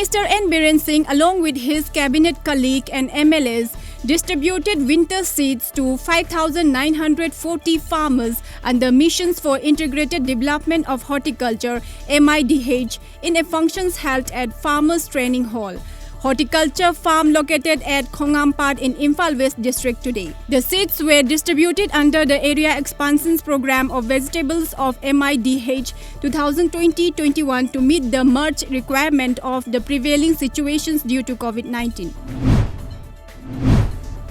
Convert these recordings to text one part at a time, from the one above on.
Minister N. Biren Singh, along with his cabinet colleague and MLAs, distributed winter seeds to 5,940 farmers under Missions for Integrated Development of Horticulture (MIDH) in a functions held at Farmers Training Hall, horticulture farm located at Khongampad in Imphal West District today. The seeds were distributed under the Area Expansions Program of Vegetables of MIDH 2020-21 to meet the merge requirement of the prevailing situations due to COVID-19.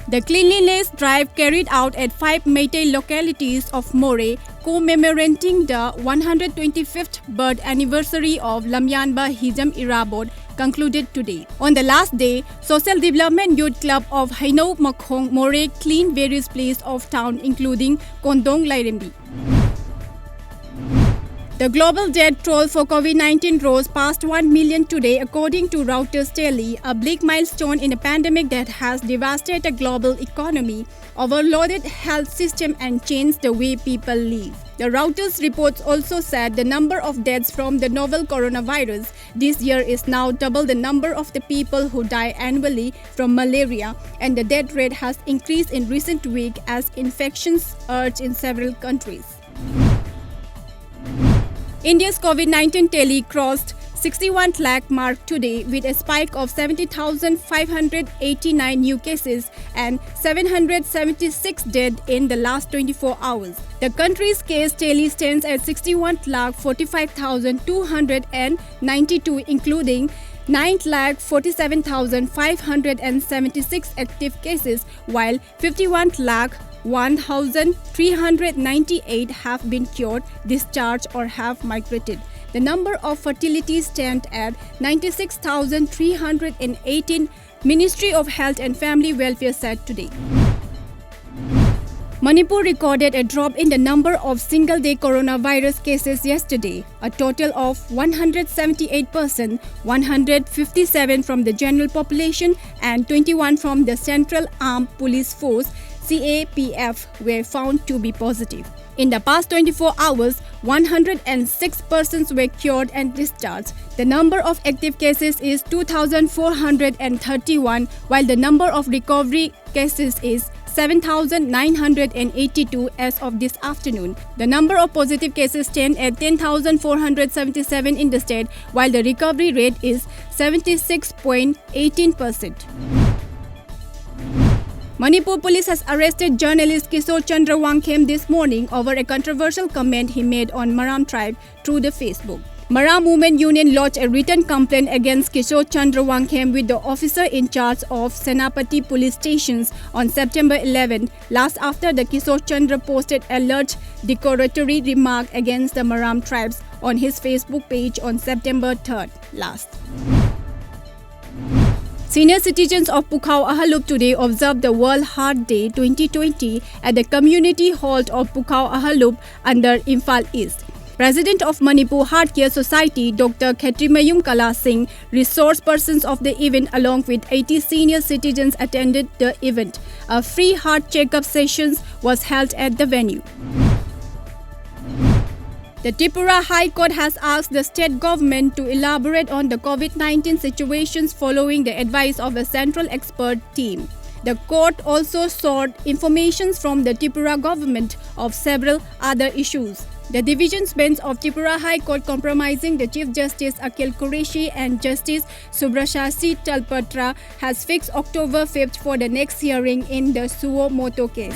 The cleanliness drive carried out at 5 Meitei localities of More, commemorating the 125th birth anniversary of Lamjingba Irabod, concluded today. On the last day, Social Development Youth Club of Hainau Makhong More cleaned various places of town including Kondong Lairembi. The global death toll for COVID-19 rose past 1 million today according to Reuters Daily, a bleak milestone in a pandemic that has devastated the global economy, overloaded health system and changed the way people live. The Reuters reports also said the number of deaths from the novel coronavirus this year is now double the number of the people who die annually from malaria, and the death rate has increased in recent weeks as infections surge in several countries. India's COVID-19 tally crossed 61 lakh mark today with a spike of 70,589 new cases and 776 dead in the last 24 hours. The country's case tally stands at 61,45,292, including 9,47,576 active cases, while 51,1,398 have been cured, discharged or have migrated. The number of fertility stands at 96,318, Ministry of Health and Family Welfare said today. Manipur recorded a drop in the number of single-day coronavirus cases yesterday, a total of 178%, 157 from the general population and 21 from the Central Armed Police Force (CAPF) were found to be positive. In the past 24 hours, 106 persons were cured and discharged. The number of active cases is 2,431, while the number of recovery cases is 7,982 as of this afternoon. The number of positive cases stand at 10,477 in the state, while the recovery rate is 76.18%. Manipur police has arrested journalist Kishore Chandra Wangkhem this morning over a controversial comment he made on Maram tribe through the Facebook. Maram Women Union lodged a written complaint against Kishore Chandra Wangkhem with the officer in charge of Senapati police stations on September 11, last after the Kishore Chandra posted a alleged derogatory remark against the Maram tribes on his Facebook page on September 3rd last. Senior citizens of Pukhao Ahalup today observed the World Heart Day 2020 at the community hall of Pukhao Ahalup under Imphal East. President of Manipur Heart Care Society, Dr. Khetrimayum Kala Singh, resource persons of the event along with 80 senior citizens attended the event. A free heart checkup session was held at the venue. The Tripura High Court has asked the state government to elaborate on the COVID-19 situations following the advice of a central expert team. The court also sought information from the Tripura government of several other issues. The division's bench of Tripura High Court, comprising the Chief Justice Akhil Qureshi and Justice Subrashasi Talpatra, has fixed October 5th for the next hearing in the suo motu case.